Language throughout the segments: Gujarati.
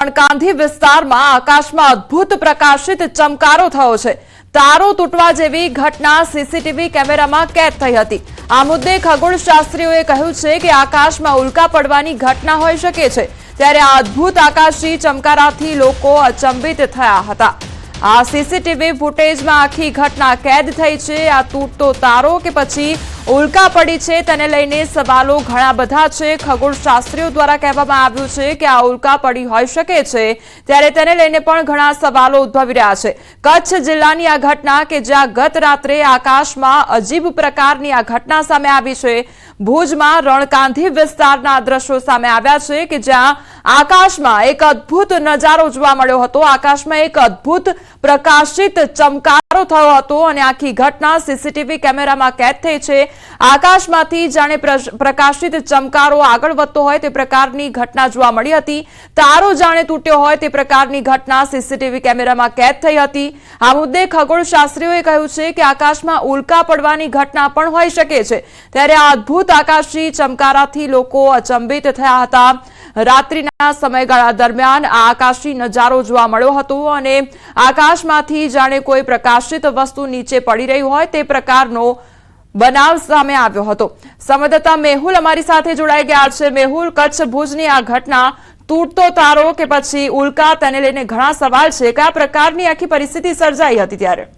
રણકાંધી વિસ્તારમાં આકાશમાં અદ્ભુત પ્રકાશિત ચમકારો થયો છે। તારો તૂટવા જેવી ઘટના સીસીટીવી કેમેરામાં કેદ થઈ હતી। આ મુદ્દે ખગોળશાસ્ત્રીઓએ કહ્યું છે કે આકાશમાં ઉલ્કા પડવાની ઘટના હોઈ શકે છે, ત્યારે આ અદ્ભુત આકાશી ચમકારાથી લોકો અચંબિત થયા હતા। આ સીસીટીવી ફૂટેજમાં આખી ઘટના કેદ થઈ છે। આ તૂટતો તારો કે પછી ઉલ્કા પડી છે તેને લઈને સવાલો ઘણા બધા છે। ખગોળશાસ્ત્રીઓ દ્વારા કહેવામાં આવ્યું છે કે આ ઉલ્કા પડી હોઈ શકે છે, ત્યારે તેને લઈને પણ ઘણા સવાલો ઉદ્ભવી રહ્યા છે। કચ્છ જિલ્લાની આ ઘટના કે જ્યાં ગત રાત્રે આકાશમાં અજીબ પ્રકારની આ ઘટના સામે આવી છે। ભુજમાં રણકાંધી વિસ્તારના દ્રશ્યો સામે આવ્યા છે કે જ્યાં આકાશમાં એક અદ્ભુત નજારો જોવા મળ્યો હતો। આકાશમાં એક અદ્ભુત પ્રકાશિત ચમકારો થયો હતો અને આખી ઘટના સીસીટીવી કેમેરામાં કેદ થઈ છે। આકાશમાંથી જાણે પ્રકાશિત ચમકારો આગળ વધતો હોય તે પ્રકારની ઘટના જોવા મળી હતી। તારો જાણે તૂટ્યો હોય તે પ્રકારની ઘટના સીસીટીવી કેમેરામાં કેદ થઈ હતી। આ મુદ્દે ખગોળશાસ્ત્રીઓએ કહ્યું છે કે આકાશમાં ઉલ્કા પડવાની ઘટના પણ હોઈ શકે છે, ત્યારે આ અદ્ભુત આકાશી ચમકારાથી લોકો અચંબિત થયા હતા। રાત્રિના સમયગાળા દરમિયાન આ આકાશી નજારો જોવા મળ્યો હતો અને આકાશમાંથી જાણે કોઈ પ્રકાશિત વસ્તુ નીચે પડી રહી હોય તે પ્રકારનો બનાવ સામે આવ્યો હતો। સંવાદદાતા મેહુલ અમારી સાથે જોડાઈ ગયા છે। મેહુલ, કચ્છ ભુજની આ ઘટના, તૂટતો તારો કે પછી ઉલ્કા, તેને લઈને ઘણા સવાલ છે। કયા પ્રકારની આખી પરિસ્થિતિ સર્જાઈ હતી ત્યારે?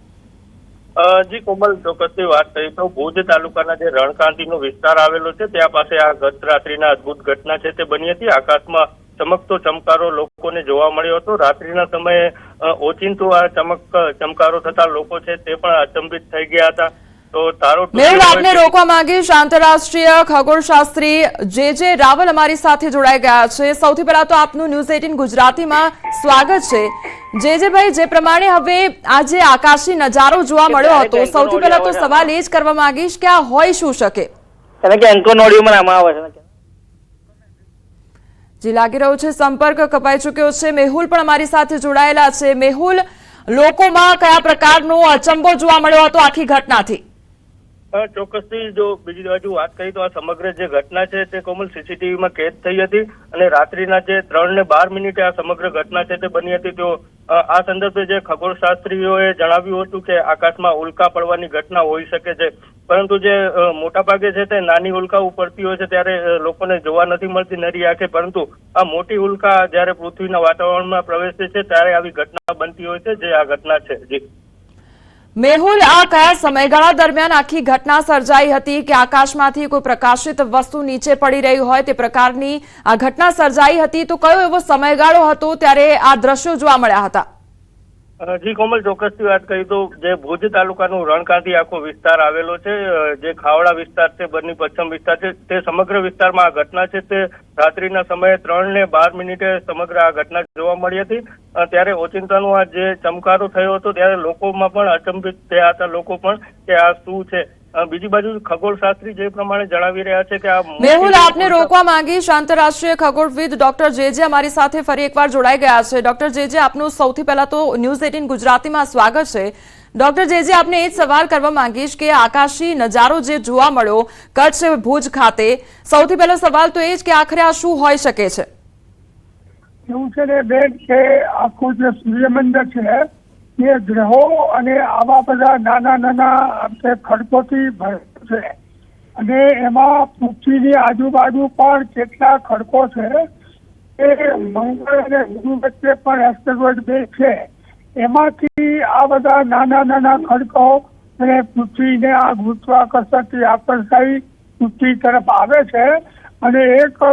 જી કોમલ, ચોક્કસથી વાત કરી તો ભુજ તાલુકાના જે રણકાંધીનો વિસ્તાર આવેલો છે ત્યાં પાસે આ ગત રાત્રિના અદભુત ઘટના છે તે બની હતી। આકાશમાં ચમકતો ચમકારો લોકોને જોવા મળ્યો હતો। રાત્રિના સમયે ઓચિંતું આ ચમકારો થતા લોકો છે તે પણ અચંબિત થઈ ગયા હતા। તો તારો આપને રોકવા માંગીશ, આંતરરાષ્ટ્રીય ખગોળશાસ્ત્રી જે રાવલ અમારી સાથે જોડાઈ ગયા છે। સૌથી પહેલા તો આપનું ન્યૂઝ 18 ગુજરાતીમાં સ્વાગત છે। જે ભાઈ, જે પ્રમાણે હવે આ જે આકાશી નજારો જોવા મળ્યો હતો, સૌથી પહેલા તો સવાલ એ જ કરવા માંગીશ કે આ હોઈ શું શકે? જી, લાગી રહ્યું છે સંપર્ક કપાઈ ચુક્યો છે। મેહુલ પણ અમારી સાથે જોડાયેલા છે। મેહુલ, લોકોમાં કયા પ્રકારનો અચંબો જોવા મળ્યો હતો આખી ઘટનાથી? ચોક્કસથી જો બીજી બાજુ વાત કરી તો આ સમગ્ર જે ઘટના છે તે કોમલ સીસીટીવીમાં કેદ થઈ હતી અને રાત્રિના જે 3 ને 12 મિનિટે આ સમગ્ર ઘટના છે તે બની હતી। તો આ સંદર્ભે જે ખગોળશાસ્ત્રીઓએ જણાવ્યું હતું કે આકાશમાં ઉલ્કા પડવાની ઘટના હોઈ શકે છે, પરંતુ જે મોટા ભાગે છે તે નાની ઉલ્કા પડતી હોય છે ત્યારે લોકોને જોવા નથી મળતી નરી આંખે, પરંતુ આ મોટી ઉલ્કા જયારે પૃથ્વીના વાતાવરણમાં પ્રવેશે છે ત્યારે આવી ઘટના બનતી હોય છે, જે આ ઘટના છે। જી મેહુલ, આ કયા સમયગાળા દરમિયાન આખી ઘટના સર્જાઈ હતી કે આકાશમાંથી કોઈ પ્રકાશિત વસ્તુ નીચે પડી રહી હોય તે પ્રકારની આ ઘટના સર્જાઈ હતી? તો કયો એવો સમયગાળો હતો ત્યારે આ દ્રશ્યો જોવા મળ્યા હતા? જી કોમલ, ચોક્કસથી વાત કરી તો જે ભુજ તાલુકાનું રણકાંધી આખો વિસ્તાર આવેલો છે, જે ખાવડા વિસ્તાર છે, બરની પશ્ચિમ વિસ્તાર છે, તે સમગ્ર વિસ્તારમાં આ ઘટના છે તે રાત્રિના સમયે 3 ને 12 મિનિટે સમગ્ર આ ઘટના જોવા મળી હતી। ત્યારે ઓચિંતાનો આ જે ચમકારો થયો હતો ત્યારે લોકોમાં પણ અચંબિત થયા હતા લોકો પણ કે આ શું છે। બીજી બાજુ ખગોળશાસ્ત્રી જે પ્રમાણે જણાવી રહ્યા છે કે આ મેહુલ, આપને રોકવા માંગીશ, આંતરરાષ્ટ્રીય ખગોળવિદ ડોક્ટર જે અમારી સાથે ફરી એકવાર જોડાઈ ગયા છે। ડોક્ટર જે આપનું સૌથી પહેલા તો ન્યૂઝ 18 ગુજરાતીમાં સ્વાગત છે। ડોક્ટર જે આપને એ જ સવાલ કરવા માંગીશ કે આકાશી નજારો જે જોવા મળ્યો કચ્છ ભુજ ખાતે, સૌથી પહેલો સવાલ તો એ જ કે આખરે આ શું હોઈ શકે છે? એવું છે ને બેન કે આખું જે સૂર્યમંડળ છે એ ગ્રહો અને આવા બધા નાના નાના ખડકોથી ભરેલું છે અને એમાં પૃથ્વીની આજુબાજુ પણ કેટલા ખડકો છે। એ મંગળ અને ગુરુ વચ્ચે પણ એસ્ટેરોઇડ બેલ્ટ છે, એમાંથી આ બધા નાના નાના ખડકો અને પૃથ્વીને આ ગુરુત્વાકર્ષણથી આકર્ષાઈ પૃથ્વી તરફ આવે છે અને એક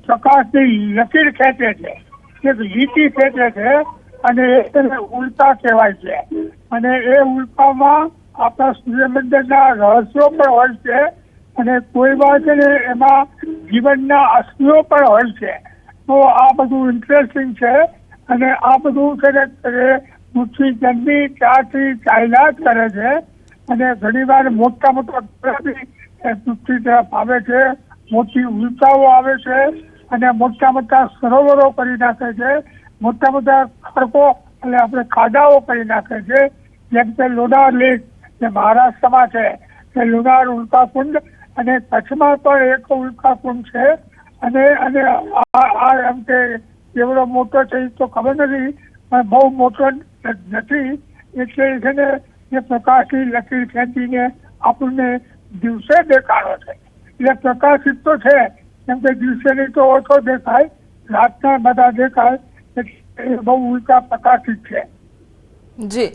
પ્રકાશની લકીર ખેંચે છે, એક લીટી ખેંચે છે અને એને ઉલ્કા કહેવાય છે। અને એ ઉલ્કામાં આપણા સૂર્યમંડળના રહસ્યો પણ હોય છે અને કોઈ વાર છે ને એમાં જીવનના અસ્તિઓ પણ હોય છે। તો આ બધું ઇન્ટરેસ્ટિંગ છે અને આ બધું છે ને પૃથ્વી જન્મી ત્યાંથી ચાલ્યા જ કરે છે અને ઘણીવાર મોટા મોટા પૃથ્વી તરફ આવે છે, મોટી ઉલ્કાઓ આવે છે અને મોટા મોટા સરોવરો કરી નાખે છે, મોટા મોટા ખડકો એટલે આપણે ખાડાઓ કરી નાખે છે। જેમ કે લોનાર લેક જે મહારાષ્ટ્રમાં છે તે લોનાર ઉલ્કાકુંડ અને કચ્છમાં પણ એક ઉલ્કાકુંડ છે અને એમ કે કેવડો મોટો છે એ તો ખબર નથી, પણ બહુ મોટો નથી. એટલે છે ને એ પ્રકાશની લકીર ખેંચીને આપણને દિવસે દેખાડો છે. એટલે પ્રકાશિત તો છે, કેમ કે દિવસેની તો ઓછો દેખાય, રાતના બધા દેખાય. એટલે એ બહુ ઉલ્કા પ્રકાશિત છે. જી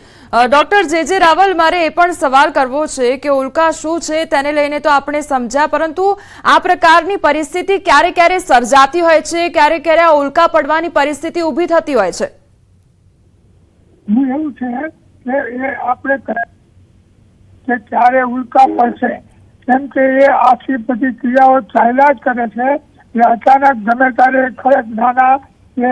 ડોક્ટર જે રાવલ, મારે એ પણ સવાલ કરવો છે કે ઉલ્કા શું છે તેને લઈને તો આપણે સમજ્યા, પરંતુ આ પ્રકારની પરિસ્થિતિ ક્યારે ક્યારે સર્જાતી હોય છે, ક્યારે ક્યારે આ ઉલ્કા પડવાની પરિસ્થિતિ ઊભી થતી હોય છે? એવું છે કે એ આપણે કે ક્યારે ઉલ્કા પડશે, કેમ કે એ આખી બધી ક્રિયાઓ ચાલ્યા જ કરે છે. એ અચાનક ગમે ત્યારે ખરેખ નાના એ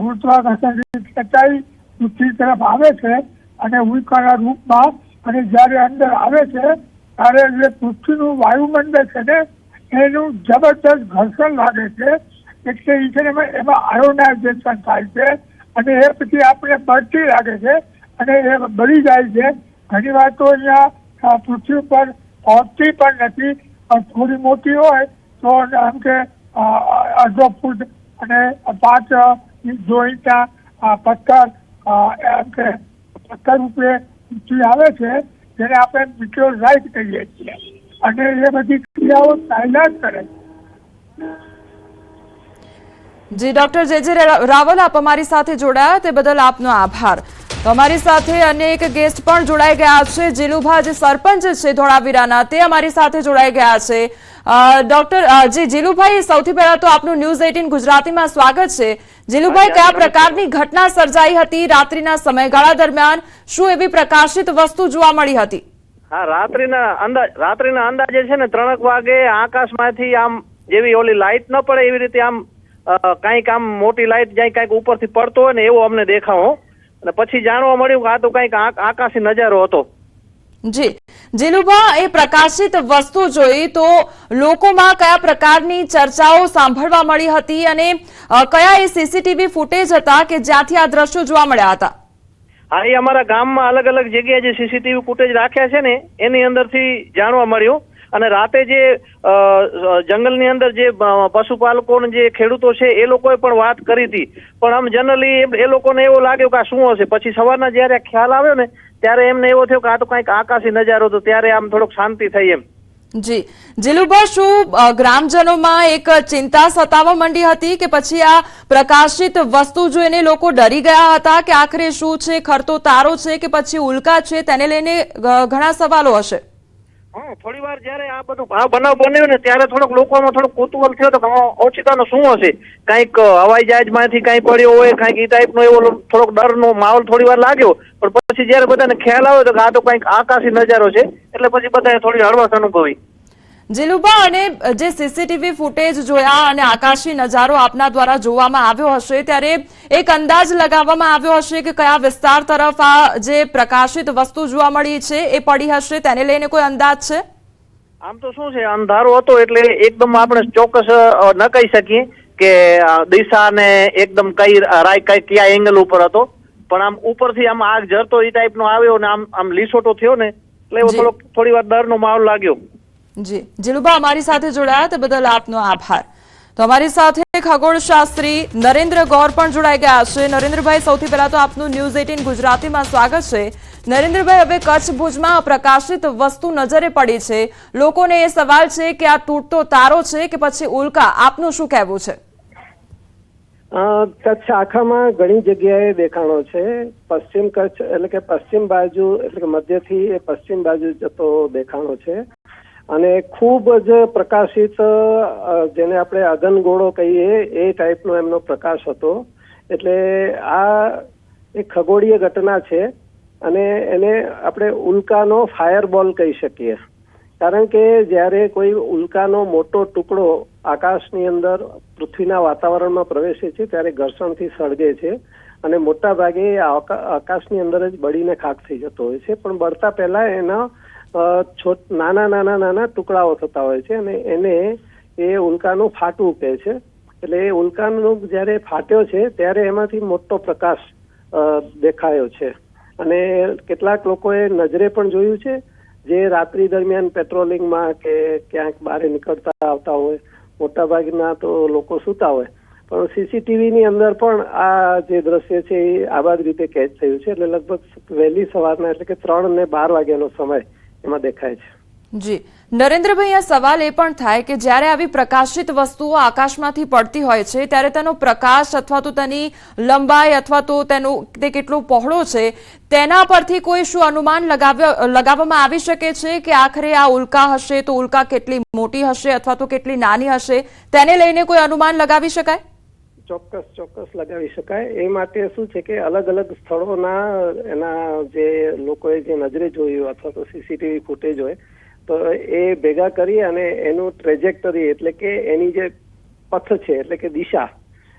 ગુરુત્વાકર્ષણથી ખેંચાઈ પૃથ્વી તરફ આવે છે અને ઉલ્કાના રૂપમાં, અને જયારે અંદર આવે છે ત્યારે જે પૃથ્વીનું વાયુમંડળ છે ને એનું જબરદસ્ત ઘર્ષણ લાગે છે. એટલે એ છે ને એમાં આયોનાઇઝેશન થાય છે અને એ પછી આપણે બળતી લાગે છે અને એ બળી જાય છે. ઘણી વાર તો અહીંયા પૃથ્વી પર પહોંચતી પણ નથી, પણ થોડી મોટી હોય તો આમ કે 1.5 ફૂટ અને 5 ઇંચના પથ્થર એમ કે પથ્થર રૂપે પૃથ્વી આવે છે, જેને આપણે મીટરોલાઇટ કહીએ છીએ, અને એ બધી ક્રિયાઓ ચાલ્યા જ કરે છે. જી ડોક્ટર જે રાવલ, આપ અમારી સાથે જોડાયા તે બદલ આપનો આભાર. તો અમારી સાથે અનેક ગેસ્ટ પણ જોડાઈ ગયા છે. જીલુભા જે સરપંચ છે ધોળાવીરાના, તે અમારી સાથે જોડાઈ ગયા છે. ડોક્ટર જીલુભાઈ, સૌથી પહેલા તો આપનું ન્યૂઝ 18 ગુજરાતીમાં સ્વાગત છે. જીલુભાઈ, કયા પ્રકારની ઘટના સર્જાઈ હતી રાત્રિના સમયગાળા દરમિયાન? શું એવી પ્રકાશિત વસ્તુ જોવા મળી હતી? હા, રાત્રિના અંદાજે છે ને 3 વાગે આકાશમાંથી આમ જેવી ઓલી લાઇટ ન પડે એવી રીતે આમ કઈક આમ મોટી લાઇટ જાય કઈક ઉપરથી પડતો હોય ને એવો અમને દેખાવો, અને પછી જાણવા મળ્યું કે આ તો કઈક આકાશી નજારો હતો. જી જીલુભા, એ પ્રકાશિત વસ્તુ જોઈ તો લોકોમાં કયા પ્રકારની ચર્ચાઓ સાંભળવા મળી હતી અને કયા એ સીસીટીવી ફૂટેજ હતા કે જ્યાંથી આ દ્રશ્યો જોવા મળ્યા હતા? હા, એ અમારા ગામમાં અલગ અલગ જગ્યાએ જે સીસીટીવી ફૂટેજ રાખ્યા છે ને એની અંદરથી જાણવા મળ્યું. અને રાતે જે જંગલની અંદર જે પશુપાલકો જે ખેડૂતો છે એ લોકોએ પણ વાત કરી હતી, પણ આમ જનરલી એ લોકોને એવું લાગ્યું કે આ શું હશે. પછી સવારના જયારે ખ્યાલ આવ્યો ને ત્યારે એમને એવો થયો કે આ તો કઈક આકાશી નજારો હતો, ત્યારે આમ થોડોક શાંતિ થઈ એમ. જી જીલુભા, શું ગ્રામજનોમાં એક ચિંતા સતાવવા માંડી હતી કે પછી આ પ્રકાશિત વસ્તુ જોઈને લોકો ડરી ગયા હતા કે આખરે શું છે, ખરતો તારો છે કે પછી ઉલ્કા છે, તેને લઈને ઘણા સવાલો હશે? હા, થોડી વાર જયારે આ બનાવ બન્યો ને ત્યારે થોડોક લોકોમાં થોડોક કુતૂહલ થયો તો ઓચિતાનો શું હશે, કઈક હવાઈ જહાજમાંથી કઈ પડ્યો હોય, કઈક એ ટાઈપનો એવો થોડોક ડરનો માહોલ થોડી વાર લાગ્યો. પણ પછી જયારે બધાને ખ્યાલ આવ્યો તો કે આ તો કઈક આકાશી નજારો છે, એટલે પછી બધાએ થોડી હળવાશ અનુભવી. જીલુભા, અને જે સીસીટીવી ફૂટેજ જોયા અને આકાશી નજારો આપના દ્વારા જોવામાં આવ્યો હશે, ત્યારે એક અંદાજ લગાવવામાં આવ્યો હશે કે કયા વિસ્તાર તરફ આ જે પ્રકાશિત વસ્તુ જોવા મળી છે એ પડી હશે, તેને લઈને કોઈ અંદાજ છે? આમ તો શું છે, અંધારો હતો એટલે એકદમ આપણે ચોક્કસ ન કહી શકીએ કે દિશા ને એકદમ કયા એંગલ ઉપર હતો, પણ આમ ઉપરથી આમ આગ જરતો એ ટાઈપનો આવ્યો ને આમ લીસોટો થયો ને એટલે એવો થોડી વાર ડરનો માહોલ લાગ્યો. જી જીલુભા, અમારી સાથે જોડાયા તે બદલ આપનો આભાર. તો અમારી સાથે ખગોળશાસ્ત્રી નરેન્દ્ર ગૌર પણ જોડાઈ ગયા છે. નરેન્દ્રભાઈ, સૌથી પહેલા તો આપનું ન્યૂઝ 18 ગુજરાતીમાં સ્વાગત છે. નરેન્દ્રભાઈ, હવે કચ્છ ભુજમાં પ્રકાશિત વસ્તુ નજરે પડી છે, લોકોને એ સવાલ છે કે આ તૂટતો તારો છે કે પછી ઉલ્કા, આપનું શું કહેવું છે? કચ્છ આખામાં ઘણી જગ્યાએ દેખાણો છે. પશ્ચિમ કચ્છ એટલે કે પશ્ચિમ બાજુ એટલે કે મધ્યથી એ પશ્ચિમ બાજુ જતો દેખાણો છે, અને ખૂબ જ પ્રકાશિત, જેને આપણે અગનગોળો કહીએ એ ટાઈપનો એમનો પ્રકાશ હતો. એટલે આ એક ખગોળીય ઘટના છે અને એને આપણે ઉલ્કાનો ફાયરબોલ કહી શકીએ, કારણ કે જ્યારે કોઈ ઉલ્કાનો મોટો ટુકડો આકાશની અંદર પૃથ્વીના વાતાવરણમાં પ્રવેશે છે ત્યારે ઘર્ષણથી સળગે છે અને મોટા ભાગે આકાશની અંદર જ બળીને ખાક થઈ જતો હોય છે. પણ બળતા પહેલા એના નાના ટુકડાઓ થતા હોય છે અને એને એ ઉલ્કાનું ફાટવું કહે છે. એટલે એ ઉલ્કાનું જયારે ફાટ્યો છે ત્યારે એમાંથી મોટો પ્રકાશ દેખાયો છે, અને કેટલાક લોકોએ નજરે પણ જોયું છે જે રાત્રિ દરમિયાન પેટ્રોલિંગમાં કે ક્યાંક બહાર નીકળતા આવતા હોય. મોટા ભાગના તો લોકો સૂતા હોય, પણ સીસીટીવી ની અંદર પણ આ જે દ્રશ્ય છે એ આવા જ રીતે કેદ થયું છે. એટલે લગભગ વહેલી સવારના એટલે કે 3 ને 12 વાગ્યાનો સમય એમાં દેખાય છે. જી નરેન્દ્રભાઈ, આ સવાલ એ પણ થાય કે જ્યારે આવી પ્રકાશિત વસ્તુઓ આકાશમાંથી પડતી હોય છે ત્યારે તેનો પ્રકાશ અથવા તો તેની લંબાઈ અથવા તો તે કેટલો પહોળો છે તેના પરથી કોઈ શું અનુમાન લગાવવામાં આવી શકે છે કે આખરે આ ઉલ્કા હશે તો ઉલ્કા કેટલી મોટી હશે અથવા તો કેટલી નાની હશે, તેને લઈને કોઈ અનુમાન લગાવી શકાય? ચોક્કસ લગાવી શકાય. એ માટે શું છે કે અલગ અલગ સ્થળોના એના જે લોકોએ જે નજરે જોયું અથવા તો સીસીટીવી ફૂટેજ હોય તો એ ભેગા કરી અને એનું ટ્રેજેક્ટરી એટલે કે એની જે પથ છે એટલે કે દિશા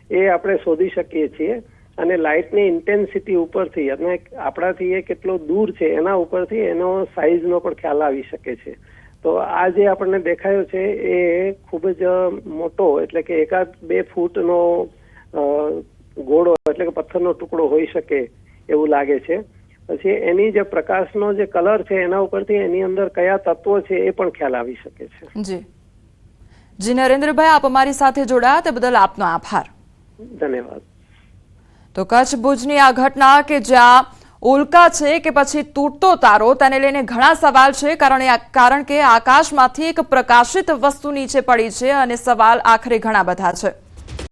એ આપણે શોધી શકીએ છીએ. અને લાઇટની ઇન્ટેન્સિટી ઉપરથી અને આપણાથી એ કેટલો દૂર છે એના ઉપરથી એનો સાઇઝનો પણ ખ્યાલ આવી શકે છે. તો આ જે આપણને દેખાયો છે એ ખૂબ જ મોટો એટલે કે 1-2 ફૂટનો ગોળો એટલે કે પથ્થરનો ટુકડો હોઈ શકે એવું લાગે છે. પછી એની જે પ્રકાશનો જે કલર છે એના ઉપરથી એની અંદર કયા તત્વો છે એ પણ ખ્યાલ આવી શકે છે. જી નરેન્દ્રભાઈ, આપ અમારી સાથે જોડાયા તે બદલ આપનો આભાર. ધન્યવાદ. તો કચ્છ ભુજની આ ઘટના કે જ્યાં ઉલ્કા છે કે પછી તૂટતો તારો તેને લઈને ઘણા સવાલ છે, કારણ કે આકાશમાંથી એક પ્રકાશિત વસ્તુ નીચે પડી છે અને સવાલ આખરે ઘણા બધા છે.